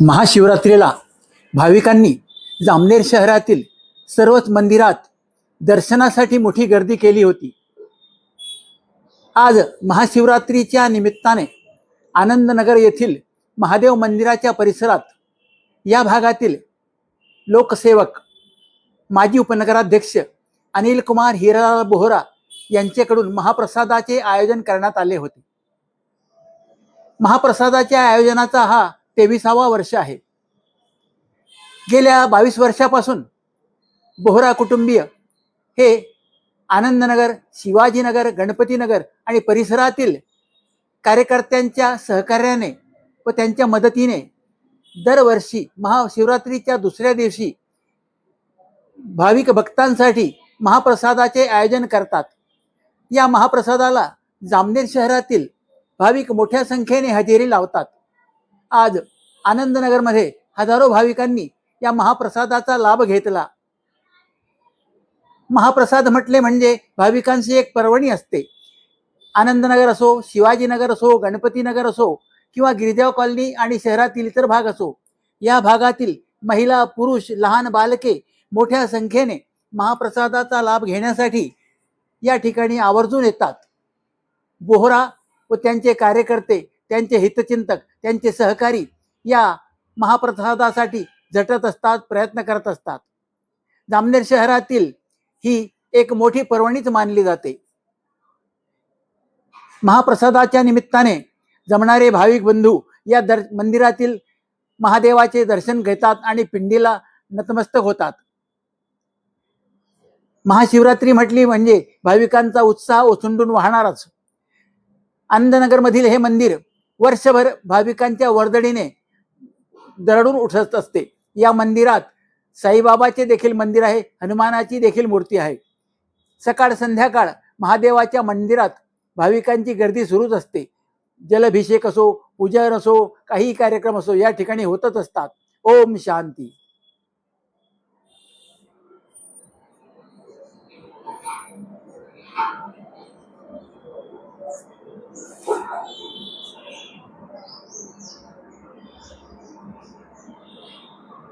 महाशिवरात्रीला भाविकांनी जामनेर शहरातील सर्वच मंदिरात दर्शनासाठी मोठी गर्दी केली होती। आज महाशिवरात्रीच्या निमित्ताने आनंदनगर येथील महादेव मंदिराच्या परिसरात या भागातील लोकसेवक माजी उपनगराध्यक्ष अनिल कुमार हिरालाल बोहरा यांच्याकडून महाप्रसादाचे आयोजन करण्यात आले होते। महाप्रसादाच्या आयोजनाचा हा 23वा वर्ष आहे। गेल्या 22 वर्षापासून बोहरा कुटुंबीय हे आनंदनगर, शिवाजीनगर, गणपतीनगर आणि परिसरातील कार्यकर्त्यांच्या सहकार्याने व त्यांच्या मदतीने दरवर्षी महाशिवरात्रीच्या दुसऱ्या दिवशी भाविक भक्तांसाठी महाप्रसादाचे आयोजन करतात। या महाप्रसादाला जामनेर शहरातील भाविक मोठ्या संख्येने हजेरी लावतात। आज आनंदनगरमध्ये हजारो भाविकांनी या महाप्रसादाचा लाभ घेतला। महाप्रसाद म्हटले म्हणजे भाविकांची एक पर्वणी असते। आनंदनगर असो, शिवाजीनगर असो, गणपतीनगर असो किंवा गिरिदेव कॉलनी आणि शहरातील इतर भाग असो, या भागातील महिला, पुरुष, लहान बालके मोठ्या संख्येने महाप्रसादाचा लाभ घेण्यासाठी या ठिकाणी आवर्जून येतात। बोहरा व त्यांचे कार्यकर्ते, त्यांचे हितचिंतक, त्यांचे सहकारी या महाप्रसादासाठी झटत असतात, प्रयत्न करत असतात। जामनेर शहरातील ही एक मोठी पर्वणीच मानली जाते। महाप्रसादाच्या निमित्ताने जमणारे भाविक बंधू या मंदिरातील महादेवाचे दर्शन घेतात आणि पिंडीला नतमस्तक होतात। महाशिवरात्री म्हटली म्हणजे भाविकांचा उत्साह ओसंडून वाहणारच। आनंदनगरमधील हे मंदिर वर्षभर भाविकांच्या वर्दळीने दरडून उठत असते। या मंदिरात साईबाबाचे देखील मंदिर आहे, हनुमानाची देखील मूर्ती आहे। सकाळ संध्याकाळ महादेवाच्या मंदिरात भाविकांची गर्दी सुरूच असते। जलाभिषेक असो, पूजन असो, काही कार्यक्रम असो या ठिकाणी होतच असतात। ओम शांती।